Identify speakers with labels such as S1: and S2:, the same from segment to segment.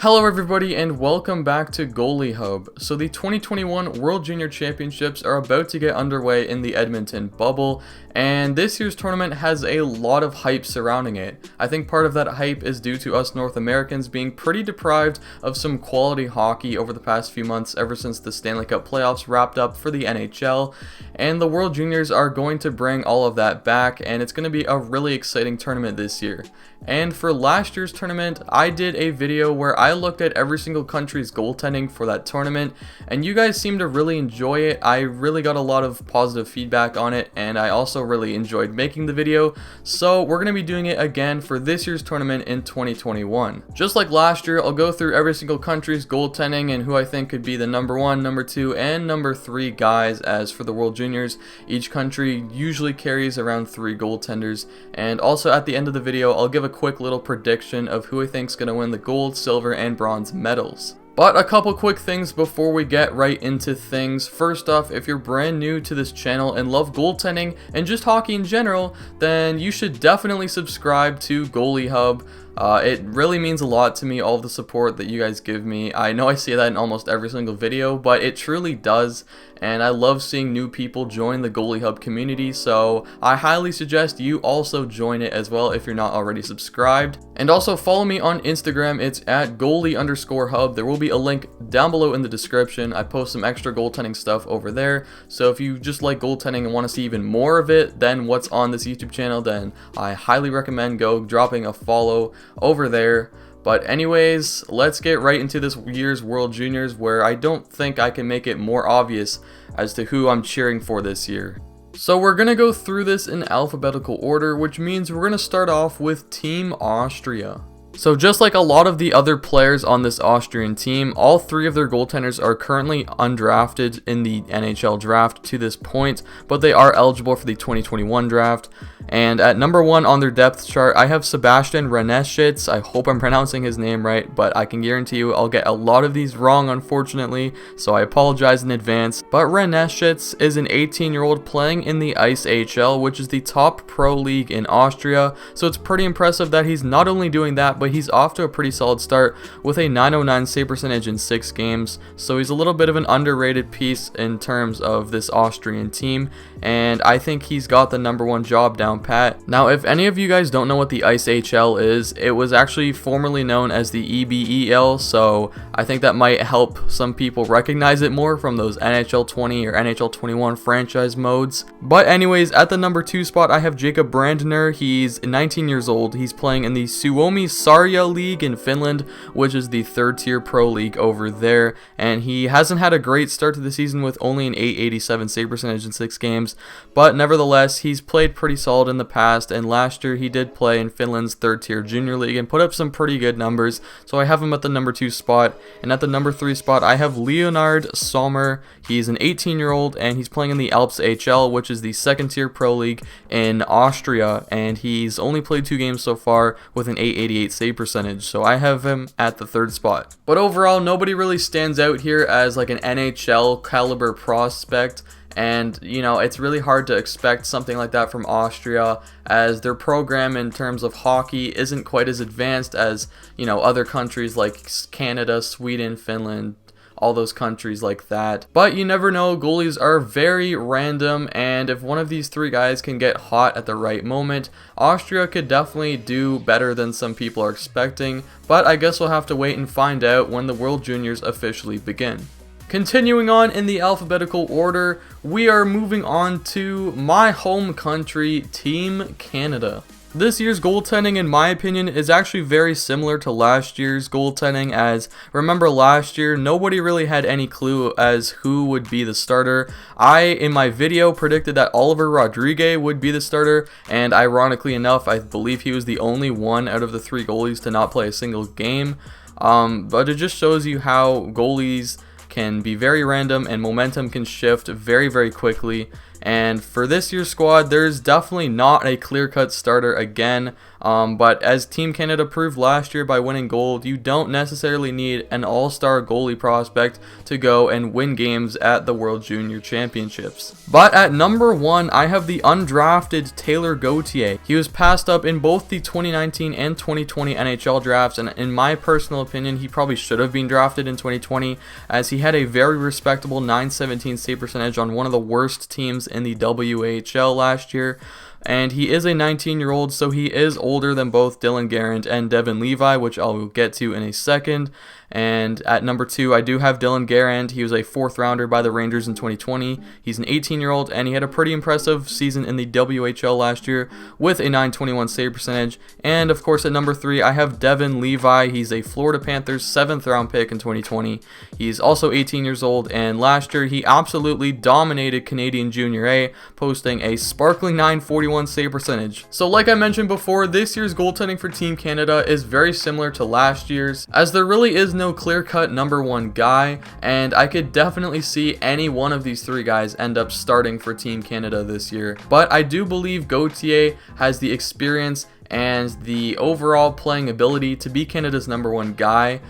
S1: Hello everybody and welcome back to Goalie Hub. So the 2021 World Junior Championships are about to get underway in the Edmonton bubble, and this year's tournament has a lot of hype surrounding it. I think part of that hype is due to us North Americans being pretty deprived of some quality hockey over the past few months ever since the Stanley Cup playoffs wrapped up for the NHL, and the World Juniors are going to bring all of that back, and it's going to be a really exciting tournament this year. And for last year's tournament, I did a video where I looked at every single country's goaltending for that tournament, and you guys seemed to really enjoy it. I really got a lot of positive feedback on it, and I also really enjoyed making the video, so we're going to be doing it again for this year's tournament in 2021. Just like last year, I'll go through every single country's goaltending and who I think could be the number 1, number 2, and number 3 guys. As for the World Juniors, each country usually carries around 3 goaltenders, and also at the end of the video, I'll give a quick little prediction of who I think is going to win the gold, silver, and bronze medals. But a couple quick things before we get right into things. First off, if you're brand new to this channel and love goaltending and just hockey in general, then you should definitely subscribe to Goalie Hub. It really means a lot to me, all the support that you guys give me. I know I say that in almost every single video, but it truly does, and I love seeing new people join the Goalie Hub community, so I highly suggest you also join it as well if you're not already subscribed. And also follow me on Instagram, it's at goalie_hub. There will be a link down below in the description. I post some extra goaltending stuff over there, so if you just like goaltending and want to see even more of it than what's on this YouTube channel, then I highly recommend dropping a follow over there. But anyways, let's get right into this year's World Juniors, where I don't think I can make it more obvious as to who I'm cheering for this year. So we're going to go through this in alphabetical order, which means we're going to start off with Team Austria. So just like a lot of the other players on this Austrian team, all 3 of their goaltenders are currently undrafted in the NHL draft to this point, but they are eligible for the 2021 draft. And at number 1 on their depth chart, I have Sebastian Reneshits. I hope I'm pronouncing his name right, but I can guarantee you I'll get a lot of these wrong, unfortunately, so I apologize in advance. But Reneshits is an 18-year-old playing in the ICHL, which is the top pro league in Austria, so it's pretty impressive that he's not only doing that, but he's off to a pretty solid start with a .909 save percentage in 6 games, so he's a little bit of an underrated piece in terms of this Austrian team, and I think he's got the number 1 job down pat. Now, if any of you guys don't know what the ICHL is, it was actually formerly known as the EBEL, so I think that might help some people recognize it more from those NHL 20 or NHL 21 franchise modes. But anyways, at the number 2 spot, I have Jacob Brandner. He's 19 years old. He's playing in the Suomi Sarja League in Finland, which is the 3rd tier pro league over there, and he hasn't had a great start to the season with only an .887 save percentage in 6 games, but nevertheless, he's played pretty solid in the past, and last year he did play in Finland's 3rd tier junior league and put up some pretty good numbers, so I have him at the number 2 spot. And at the number 3 spot, I have Leonard Sommer. He's an 18-year-old, and he's playing in the Alps HL, which is the 2nd tier pro league in Austria, and he's only played 2 games so far with an .888 save percentage, so I have him at the 3rd spot. But overall, nobody really stands out here as like an NHL caliber prospect, and you know, it's really hard to expect something like that from Austria, as their program in terms of hockey isn't quite as advanced as, you know, other countries like Canada, Sweden, Finland, all those countries like that. But you never know, goalies are very random, and if one of these 3 guys can get hot at the right moment, Austria could definitely do better than some people are expecting, but I guess we'll have to wait and find out when the World Juniors officially begin. Continuing on in the alphabetical order, we are moving on to my home country, Team Canada. This year's goaltending, in my opinion, is actually very similar to last year's goaltending, as remember last year, nobody really had any clue as who would be the starter. I, in my video, predicted that Oliver Rodriguez would be the starter, and ironically enough, I believe he was the only one out of the 3 goalies to not play a single game. But it just shows you how goalies can be very random and momentum can shift very, very quickly. And for this year's squad, there's definitely not a clear-cut starter again. But as Team Canada proved last year by winning gold, you don't necessarily need an all-star goalie prospect to go and win games at the World Junior Championships. But at number 1, I have the undrafted Taylor Gauthier. He was passed up in both the 2019 and 2020 NHL drafts, and in my personal opinion, he probably should have been drafted in 2020, as he had a very respectable .917 save percentage on one of the worst teams in the WHL last year. And he is a 19-year-old, so he is older than both Dylan Garand and Devin Levi, which I'll get to in a second. And at number 2, I do have Dylan Garand. He was a 4th rounder by the Rangers in 2020. He's an 18-year-old, and he had a pretty impressive season in the WHL last year with a .921 save percentage. And of course, at number 3, I have Devin Levi. He's a Florida Panthers 7th round pick in 2020. He's also 18 years old, and last year he absolutely dominated Canadian Junior A, posting a sparkling .941 save percentage. So like I mentioned before, this year's goaltending for Team Canada is very similar to last year's, as there really is no clear-cut number 1 guy, and I could definitely see any one of these 3 guys end up starting for Team Canada this year. But I do believe Gauthier has the experience and the overall playing ability to be Canada's number 1 guy.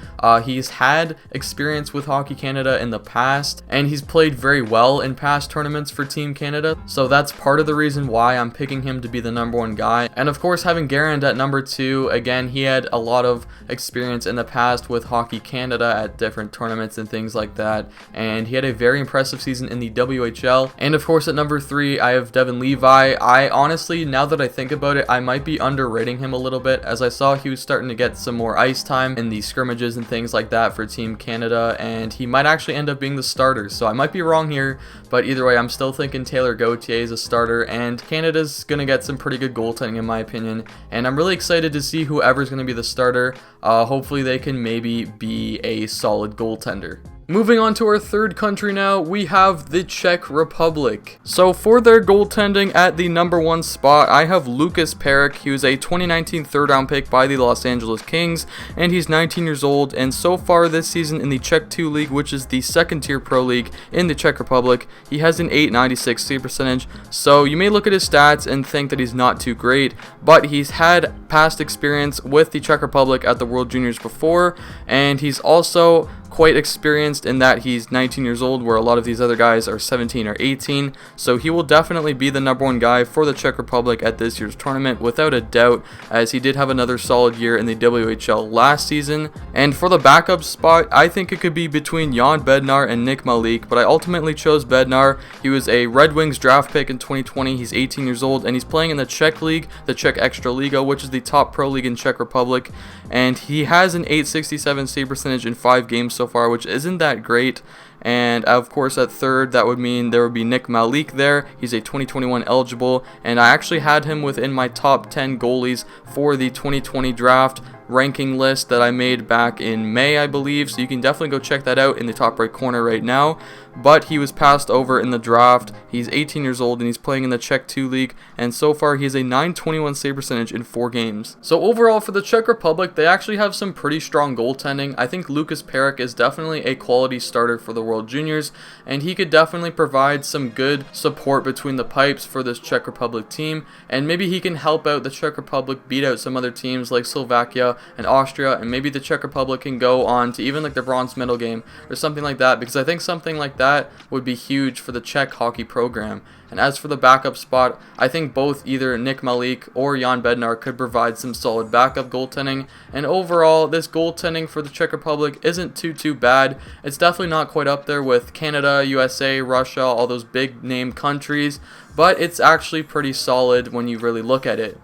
S1: He's had experience with Hockey Canada in the past, and he's played very well in past tournaments for Team Canada, so that's part of the reason why I'm picking him to be the number 1 guy. And of course, having Garand at number 2, again, he had a lot of experience in the past with Hockey Canada at different tournaments and things like that, and he had a very impressive season in the WHL. And of course, at number 3, I have Devin Levi. I honestly, now that I think about it, I might be underrating him a little bit, as I saw he was starting to get some more ice time in the scrimmages and things like that for Team Canada, and he might actually end up being the starter. So I might be wrong here, but either way, I'm still thinking Taylor Gauthier is a starter, and Canada's going to get some pretty good goaltending in my opinion, and I'm really excited to see whoever's going to be the starter. Hopefully they can maybe be a solid goaltender. Moving on to our 3rd country now, we have the Czech Republic. So for their goaltending at the number 1 spot, I have Lukas Perek. He was a 2019 3rd round pick by the Los Angeles Kings, and he's 19 years old, and so far this season in the Czech 2 League, which is the 2nd tier pro league in the Czech Republic, he has an .896 save percentage. So you may look at his stats and think that he's not too great, but he's had past experience with the Czech Republic at the World Juniors before, and he's also quite experienced in that he's 19 years old, where a lot of these other guys are 17 or 18, so he will definitely be the number 1 guy for the Czech Republic at this year's tournament without a doubt, as he did have another solid year in the WHL last season. And for the backup spot, I think it could be between Jan Bednar and Nick Malik, but I ultimately chose Bednar. He was a Red Wings draft pick in 2020, he's 18 years old, and he's playing in the Czech League, the Czech Extraliga, which is the top pro league in Czech Republic, and he has an .867 save percentage in 5 games so far, which isn't that great. And of course, at 3rd, that would mean there would be Nick Malik there. He's a 2021 eligible, and I actually had him within my top 10 goalies for the 2020 draft ranking list that I made back in May, I believe, so you can definitely go check that out in the top right corner right now. But he was passed over in the draft. He's 18 years old, and he's playing in the Czech 2 League, and so far he has a .921 save percentage in 4 games. So overall, for the Czech Republic, they actually have some pretty strong goaltending. I think Lukas Perek is definitely a quality starter for the World Juniors, and he could definitely provide some good support between the pipes for this Czech Republic team, and maybe he can help out the Czech Republic beat out some other teams like Slovakia and Austria, and maybe the Czech Republic can go on to even like the bronze medal game or something like that, because I think something like that would be huge for the Czech hockey program. And as for the backup spot, I think both either Nick Malik or Jan Bednar could provide some solid backup goaltending. And overall, this goaltending for the Czech Republic isn't too bad. It's definitely not quite up there with Canada, USA, Russia, all those big name countries, but it's actually pretty solid when you really look at it.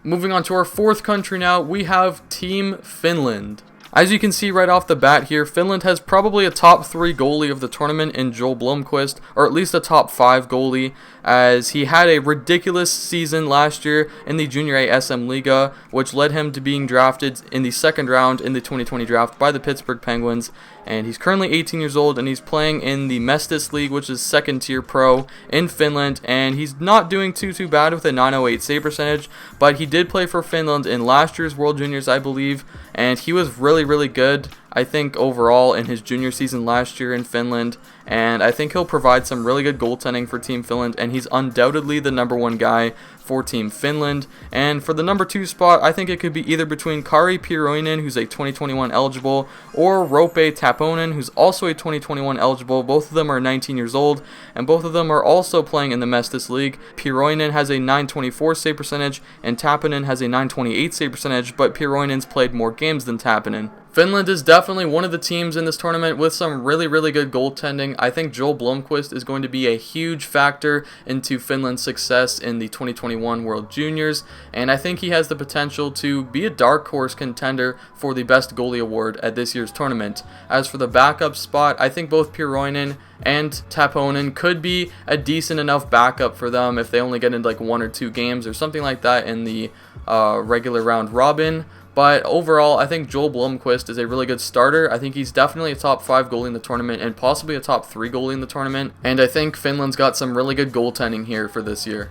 S1: Moving on to our 4th country now, we have Team Finland. As you can see right off the bat here, Finland has probably a top 3 goalie of the tournament in Joel Blomqvist, or at least a top 5 goalie, as he had a ridiculous season last year in the Junior A SM Liga, which led him to being drafted in the 2nd round in the 2020 draft by the Pittsburgh Penguins. And he's currently 18 years old, and he's playing in the Mestis League, which is 2nd tier pro in Finland, and he's not doing too bad with a .908 save percentage, but he did play for Finland in last year's World Juniors, I believe, and he was really good. I think, overall in his junior season last year in Finland, and I think he'll provide some really good goaltending for Team Finland, and he's undoubtedly the #1 guy for Team Finland. And for the #2 spot, I think it could be either between Kari Piiroinen, who's a 2021 eligible, or Roope Taponen, who's also a 2021 eligible. Both of them are 19 years old, and both of them are also playing in the Mestis League. Piiroinen has a .924 save percentage, and Taponen has a .928 save percentage, but Piiroinen's played more games than Taponen. Finland is definitely one of the teams in this tournament with some really good goaltending. I think Joel Blomqvist is going to be a huge factor into Finland's success in the 2021 World Juniors, and I think he has the potential to be a dark horse contender for the best goalie award at this year's tournament. As for the backup spot, I think both Piiroinen and Taponen could be a decent enough backup for them if they only get into like 1 or 2 games or something like that in the regular round robin. But overall, I think Joel Blomqvist is a really good starter. I think he's definitely a top 5 goalie in the tournament and possibly a top 3 goalie in the tournament. And I think Finland's got some really good goaltending here for this year.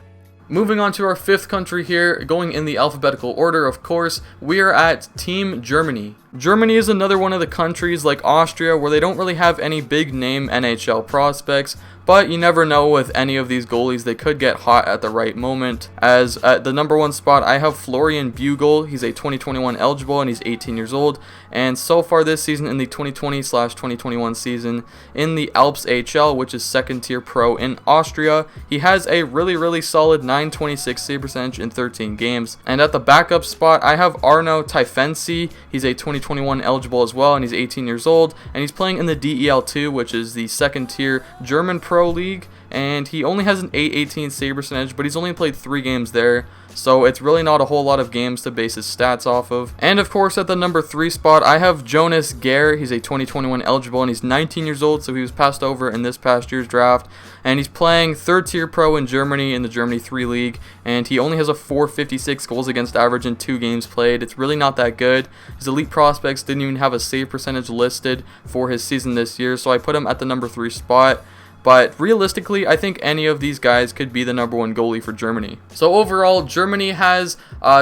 S1: Moving on to our 5th country here, going in the alphabetical order, of course, we are at Team Germany. Germany is another one of the countries like Austria where they don't really have any big name NHL prospects, but you never know with any of these goalies, they could get hot at the right moment. As at the #1 spot, I have Florian Bugel. He's a 2021 eligible and he's 18 years old. And so far this season in the 2020/2021 season in the Alps HL, which is 2nd tier pro in Austria, he has a really solid .926 save percentage in 13 games. And at the backup spot, I have Arno Taifensi. He's a 2021 eligible as well and he's 18 years old. And he's playing in the DEL2, which is the 2nd tier German Pro League, and he only has an .818 save percentage, but he's only played 3 games there, so it's really not a whole lot of games to base his stats off of. And of course, at the #3 spot, I have Jonas Gehr. He's a 2021 eligible, and he's 19 years old, so he was passed over in this past year's draft, and he's playing 3rd tier pro in Germany in the Germany 3 League, and he only has a .456 goals against average in 2 games played. It's really not that good. His elite prospects didn't even have a save percentage listed for his season this year, so I put him at the #3 spot. But realistically, I think any of these guys could be the #1 goalie for Germany. So overall, Germany has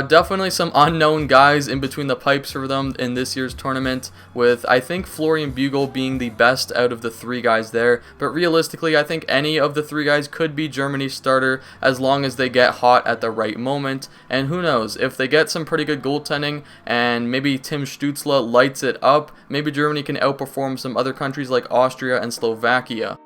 S1: definitely some unknown guys in between the pipes for them in this year's tournament, with I think Florian Bugel being the best out of the 3 guys there. But realistically, I think any of the 3 guys could be Germany's starter as long as they get hot at the right moment. And who knows, if they get some pretty good goaltending and maybe Tim Stützle lights it up, maybe Germany can outperform some other countries like Austria and Slovakia.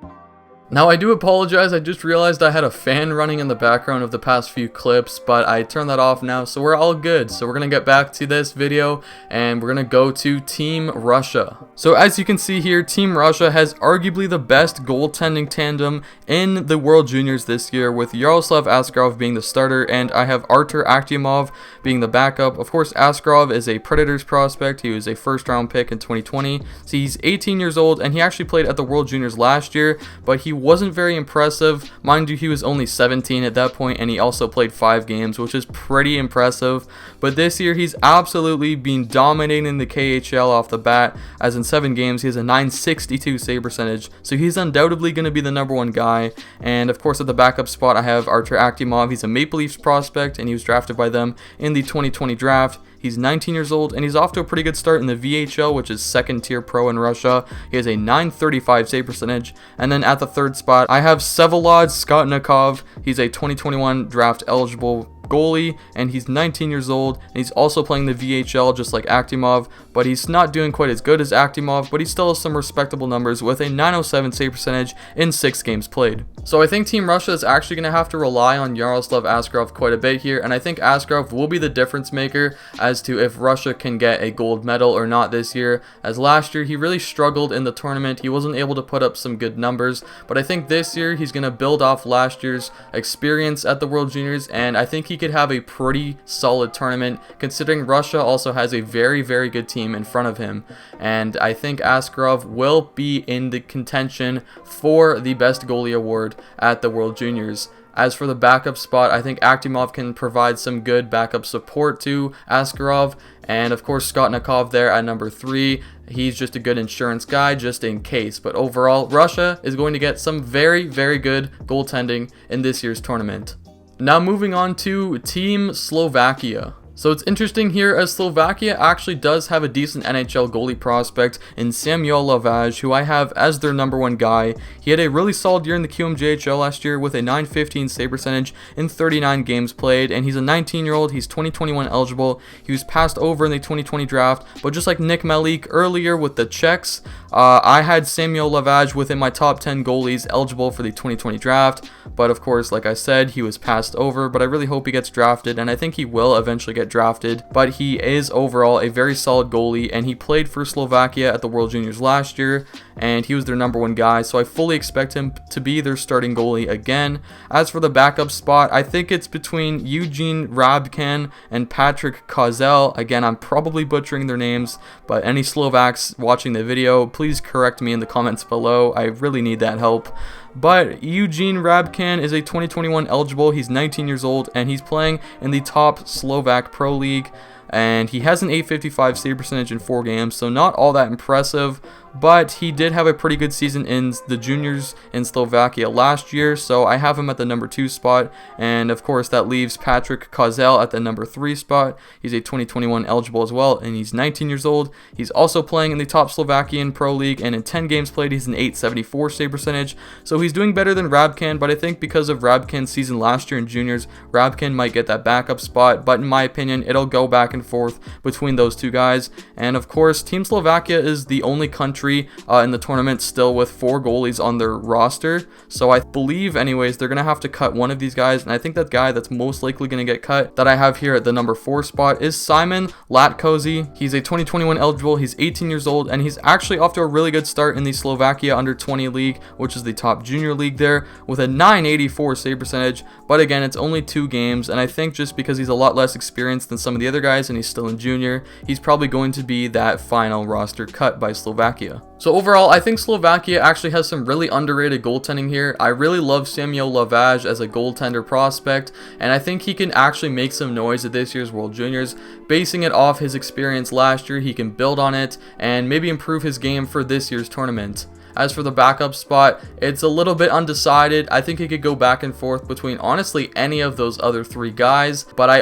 S1: Now, I do apologize, I just realized I had a fan running in the background of the past few clips, but I turned that off now, so we're all good. So we're going to get back to this video, and we're going to go to Team Russia. So as you can see here, Team Russia has arguably the best goaltending tandem in the World Juniors this year, with Yaroslav Askarov being the starter, and I have Artur Akhtyamov being the backup. Of course, Askarov is a Predators prospect. He was a 1st-round pick in 2020. So he's 18 years old, and he actually played at the World Juniors last year, but he wasn't very impressive. Mind you, he was only 17 at that point, and he also played 5 games, which is pretty impressive. But this year, he's absolutely been dominating the KHL off the bat, as in 7 games, he has a .962 save percentage, so he's undoubtedly going to be the #1 guy. And of course, at the backup spot, I have Artur Akhtyamov. He's a Maple Leafs prospect, and he was drafted by them in the 2020 draft. He's 19 years old, and he's off to a pretty good start in the VHL, which is 2nd tier pro in Russia. He has a .935 save percentage. And then at the 3rd spot, I have Vsevolod Skotnikov. He's a 2021 draft eligible goalie, and he's 19 years old, and he's also playing the VHL just like Akhtyamov, but he's not doing quite as good as Akhtyamov, but he still has some respectable numbers with a .907 save percentage in 6 games played. So I think Team Russia is actually going to have to rely on Yaroslav Askarov quite a bit here, and I think Askarov will be the difference maker as to if Russia can get a gold medal or not this year, as last year he really struggled in the tournament. He wasn't able to put up some good numbers, but I think this year he's going to build off last year's experience at the World Juniors, and I think he could have a pretty solid tournament, considering Russia also has a very good team in front of him. And I think Askarov will be in the contention for the best goalie award at the World Juniors. As for the backup spot, I think Akhtyamov can provide some good backup support to Askarov, and of course Skotnikov there at #3. He's just a good insurance guy just in case. But overall, Russia is going to get some very good goaltending in this year's tournament. Now moving on to Team Slovakia. So it's interesting here as Slovakia actually does have a decent NHL goalie prospect in Samuel Lavage, who I have as their number one guy. He had a really solid year in the QMJHL last year with a .915 save percentage in 39 games played, and he's a 19-year-old. He's 2021 eligible. He was passed over in the 2020 draft, but just like Nick Malik earlier with the Czechs, I had Samuel Lavage within my top 10 goalies eligible for the 2020 draft, but of course, like I said, he was passed over, but I really hope he gets drafted, and I think he will eventually get drafted. But he is overall a very solid goalie, and he played for Slovakia at the World Juniors last year, and he was their number one guy, so I fully expect him to be their starting goalie again. As for the backup spot, I think it's between Eugene Rabkan and Patrick Kozel. Again, I'm probably butchering their names, but any Slovaks watching the video, please correct me in the comments below. I really need that help. But Eugene Rabkan is a 2021 eligible. He's 19 years old, and he's playing in the top Slovak Pro League, and he has an .855 save percentage in 4 games, so not all that impressive, but he did have a pretty good season in the juniors in Slovakia last year, so I have him at the number 2 spot, and of course that leaves Patrick Kozel at the number 3 spot. He's a 2021 eligible as well, and he's 19 years old. He's also playing in the top Slovakian Pro League, and in 10 games played, he's an .874 save percentage, so he's doing better than Rabkan, but I think because of Rabkan's season last year in juniors, Rabkan might get that backup spot, but in my opinion, it'll go back and forth between those two guys. And of course, Team Slovakia is the only country in the tournament still with 4 goalies on their roster, so I believe anyways they're gonna have to cut one of these guys, and I think that guy that's most likely gonna get cut that I have here at the number 4 spot is Simon Latkozy. He's a 2021 eligible. He's 18 years old, and he's actually off to a really good start in the Slovakia under 20 league, which is the top junior league there, with a .984 save percentage. But again, it's only 2 games, and I think just because he's a lot less experienced than some of the other guys and he's still in junior, he's probably going to be that final roster cut by Slovakia. So overall, I think Slovakia actually has some really underrated goaltending here. I really love Samuel Lavage as a goaltender prospect, and I think he can actually make some noise at this year's World Juniors. Basing it off his experience last year, he can build on it and maybe improve his game for this year's tournament. As for the backup spot, it's a little bit undecided. I think it could go back and forth between honestly any of those other 3 guys, but I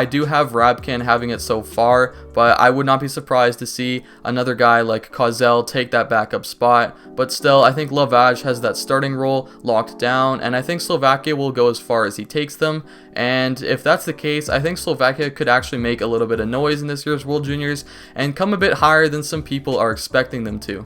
S1: do have Rabkan having it so far, but I would not be surprised to see another guy like Kozel take that backup spot. But still, I think Lavage has that starting role locked down, and I think Slovakia will go as far as he takes them. And if that's the case, I think Slovakia could actually make a little bit of noise in this year's World Juniors and come a bit higher than some people are expecting them to.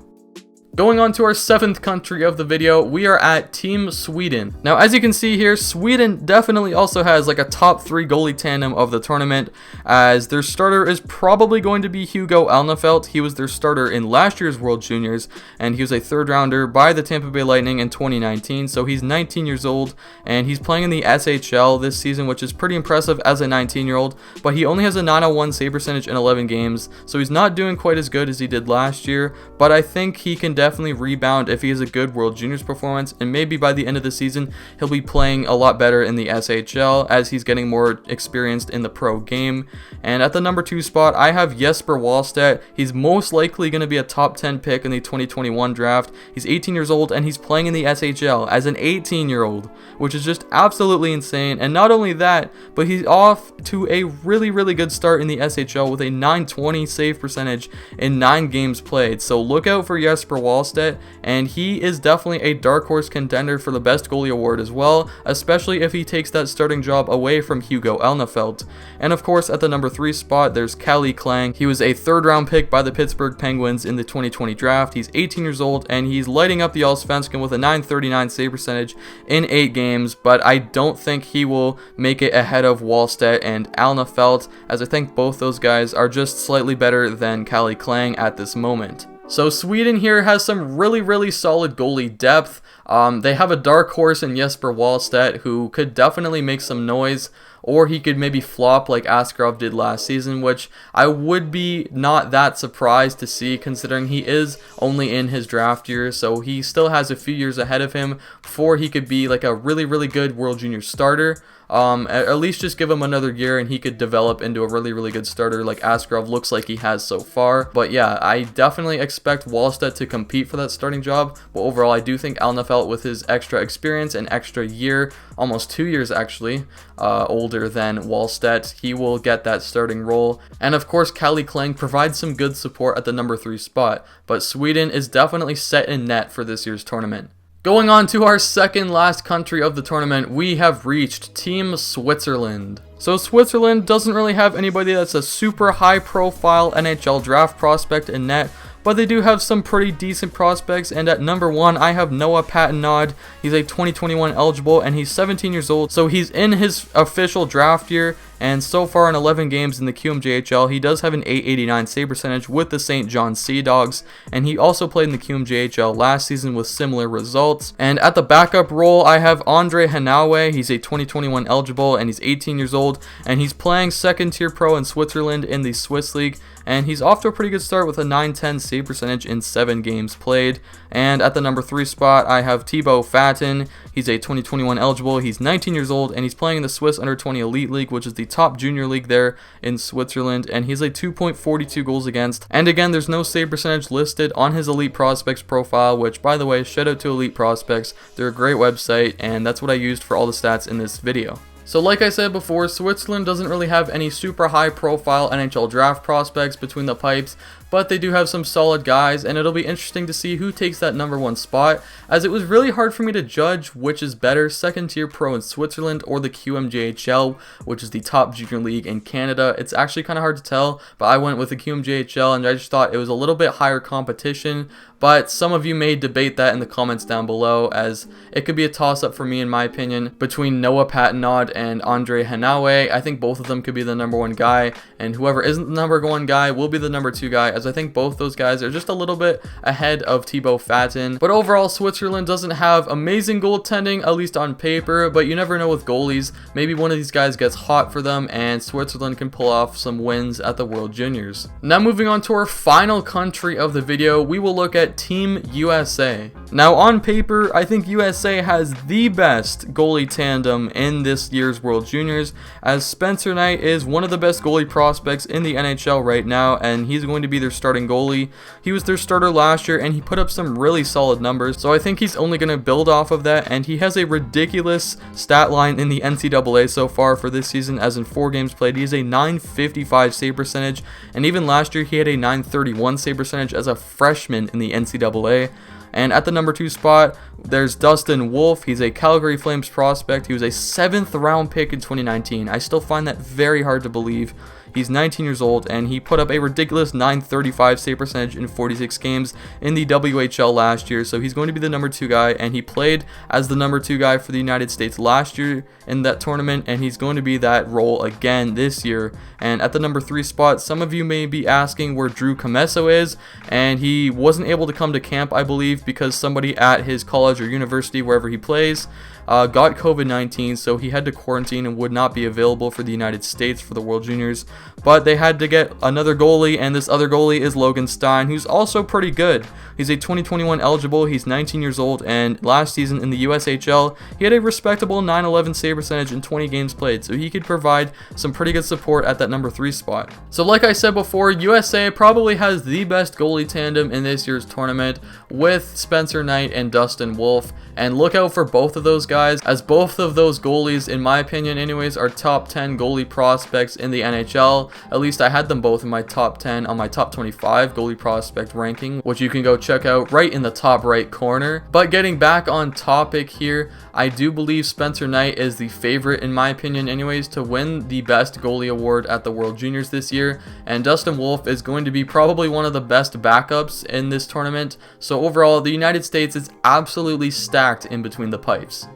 S1: Going on to our 7th country of the video, we are at Team Sweden. Now, as you can see here, Sweden definitely also has like a top 3 goalie tandem of the tournament, as their starter is probably going to be Hugo Alnefelt. He was their starter in last year's World Juniors, and he was a 3rd rounder by the Tampa Bay Lightning in 2019, so he's 19 years old, and he's playing in the SHL this season, which is pretty impressive as a 19-year-old, but he only has a .901 save percentage in 11 games, so he's not doing quite as good as he did last year, but I think he can definitely rebound if he has a good World Juniors performance, and maybe by the end of the season he'll be playing a lot better in the SHL as he's getting more experienced in the pro game. And at the number 2 spot, I have Jesper Wallstedt. He's most likely going to be a top 10 pick in the 2021 draft. He's 18 years old, and he's playing in the SHL as an 18-year-old, which is just absolutely insane. And not only that, but he's off to a really good start in the SHL with a .920 save percentage in 9 games played. So look out for Jesper Wallstedt, and he is definitely a dark horse contender for the best goalie award as well, especially if he takes that starting job away from Hugo Alnefelt. And of course, at the number 3 spot, there's Calle Clang. He was a 3rd round pick by the Pittsburgh Penguins in the 2020 draft. He's 18 years old, and he's lighting up the Allsvenskan with a .939 save percentage in 8 games, but I don't think he will make it ahead of Wallstedt and Alnefelt, as I think both those guys are just slightly better than Calle Clang at this moment. So Sweden here has some really solid goalie depth. They have a dark horse in Jesper Wallstedt, who could definitely make some noise, or he could maybe flop like Askarov did last season, which I would be not that surprised to see, considering he is only in his draft year, so he still has a few years ahead of him before he could be like a really good World Junior starter. At least just give him another year and he could develop into a really good starter like Askarov looks like he has so far. But yeah, I definitely expect Wallstedt to compete for that starting job, but overall I do think Alnefelt, with his extra experience and extra year almost 2 years actually, older than Wallstedt. He will get that starting role. And of course, Calle Klang provides some good support at the number 3 spot, but Sweden is definitely set in net for this year's tournament. Going on to our second last country of the tournament, we have reached Team Switzerland. So Switzerland doesn't really have anybody that's a super high profile NHL draft prospect in net, but they do have some pretty decent prospects, and at number 1 I have Noah Patenaude. He's a 2021 eligible and he's 17 years old, so he's in his official draft year, and so far in 11 games in the QMJHL he does have an .889 save percentage with the St. John Sea Dogs, and he also played in the QMJHL last season with similar results. And at the backup role I have Andre Hanawe. He's a 2021 eligible and he's 18 years old, and he's playing second tier pro in Switzerland in the Swiss League, and he's off to a pretty good start with a .910 save percentage in 7 games played. And at the number 3 spot I have Thibaut Fatin. He's a 2021 eligible, he's 19 years old, and he's playing in the Swiss Under 20 Elite League, which is the top junior league there in Switzerland, and he's a 2.42 goals against. And again, there's no save percentage listed on his Elite Prospects profile, which, by the way, shout out to Elite Prospects. They're a great website, and that's what I used for all the stats in this video. So like I said before, Switzerland doesn't really have any super high profile NHL draft prospects between the pipes, but they do have some solid guys, and it'll be interesting to see who takes that number 1 spot, as it was really hard for me to judge which is better, second tier pro in Switzerland or the QMJHL, which is the top junior league in Canada. It's actually kind of hard to tell, but I went with the QMJHL, and I just thought it was a little bit higher competition, but some of you may debate that in the comments down below, as it could be a toss-up for me in my opinion between Noah Patenaude and Andre Hanawe. I think both of them could be the number 1 guy, and whoever isn't the number 1 guy will be the number 2 guy, as I think both those guys are just a little bit ahead of Thibaut Fatin. But overall, Switzerland doesn't have amazing goaltending, at least on paper, but you never know with goalies. Maybe one of these guys gets hot for them and Switzerland can pull off some wins at the World Juniors. Now moving on to our final country of the video, we will look at Team USA. Now on paper, I think USA has the best goalie tandem in this year's World Juniors, as Spencer Knight is one of the best goalie prospects in the NHL right now, and he's going to be their starting goalie. He was their starter last year and he put up some really solid numbers, so I think he's only going to build off of that, and he has a ridiculous stat line in the NCAA so far for this season, as in 4 games played he has a .955 save percentage, and even last year he had a .931 save percentage as a freshman in the NCAA. And at the number 2 spot, there's Dustin Wolf. He's a Calgary Flames prospect. He was a 7th round pick in 2019. I still find that very hard to believe. He's 19 years old, and he put up a ridiculous .935 save percentage in 46 games in the WHL last year, so he's going to be the number 2 guy, and he played as the number 2 guy for the United States last year in that tournament, and he's going to be that role again this year. And at the number 3 spot, some of you may be asking where Drew Comesso is, and he wasn't able to come to camp, I believe, because somebody at his college or university, wherever he plays, got COVID-19, so he had to quarantine and would not be available for the United States for the World Juniors. But they had to get another goalie, and this other goalie is Logan Stein, who's also pretty good. He's a 2021 eligible, he's 19 years old, and last season in the USHL, he had a respectable .911 save percentage in 20 games played, so he could provide some pretty good support at that number 3 spot. So like I said before, USA probably has the best goalie tandem in this year's tournament with Spencer Knight and Dustin Wolf, and look out for both of those guys, as both of those goalies, in my opinion anyways, are top 10 goalie prospects in the NHL. At least I had them both in my top 10 on my top 25 goalie prospect ranking, which you can go check out right in the top right corner. But getting back on topic here, I do believe Spencer Knight is the favorite, in my opinion anyways, to win the best goalie award at the World Juniors this year, and Dustin Wolf is going to be probably one of the best backups in this tournament. So overall, the United States is absolutely stacked in between the pipes.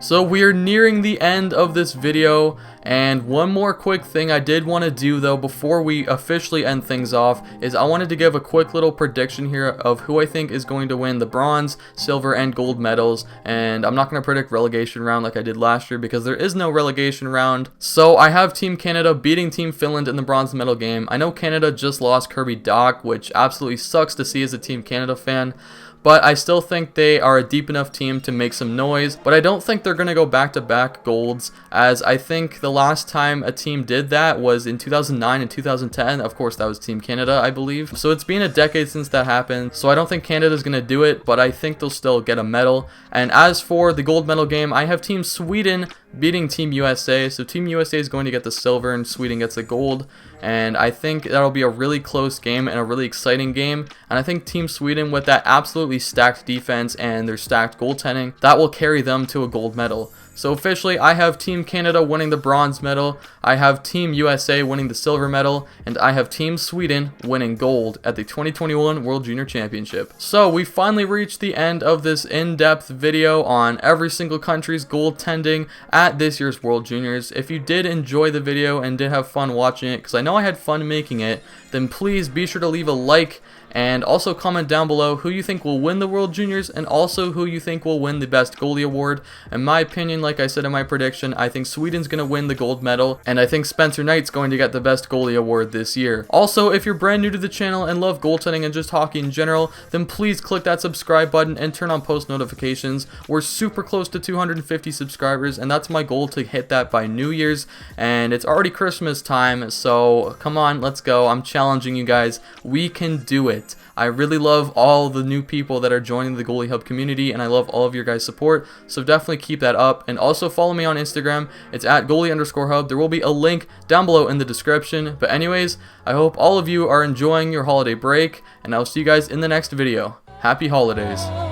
S1: So we are nearing the end of this video, and one more quick thing I did want to do though before we officially end things off is I wanted to give a quick little prediction here of who I think is going to win the bronze, silver, and gold medals. And I'm not going to predict relegation round like I did last year because there is no relegation round. So I have Team Canada beating Team Finland in the bronze medal game. I know Canada just lost Kirby Dach, which absolutely sucks to see as a Team Canada fan, but I still think they are a deep enough team to make some noise, but I don't think they're they're going to go back-to-back golds, as I think the last time a team did that was in 2009 and 2010. Of course, that was Team Canada, I believe. So it's been a decade since that happened, so I don't think Canada's going to do it, but I think they'll still get a medal. And as for the gold medal game, I have Team Sweden beating Team USA, so Team USA is going to get the silver and Sweden gets the gold, and I think that'll be a really close game and a really exciting game. And I think Team Sweden, with that absolutely stacked defense and their stacked goaltending, that will carry them to a gold medal. So officially, I have Team Canada winning the bronze medal, I have Team USA winning the silver medal, and I have Team Sweden winning gold at the 2021 World Junior Championship. So we finally reached the end of this in-depth video on every single country's goaltending at this year's World Juniors. If you did enjoy the video and did have fun watching it, because I know I had fun making it, then please be sure to leave a like and also comment down below who you think will win the World Juniors and also who you think will win the Best Goalie Award. In my opinion, like I said in my prediction, I think Sweden's going to win the gold medal, and I think Spencer Knight's going to get the Best Goalie Award this year. Also, if you're brand new to the channel and love goaltending and just hockey in general, then please click that subscribe button and turn on post notifications. We're super close to 250 subscribers, and that's my goal, to hit that by New Year's, and it's already Christmas time, so come on, let's go. I'm challenging you guys. We can do it. I really love all the new people that are joining the Goalie Hub community, and I love all of your guys' support, so definitely keep that up. And also follow me on Instagram. It's at goalie_hub. There will be a link down below in the description. But anyways, I hope all of you are enjoying your holiday break, and I'll see you guys in the next video. Happy holidays.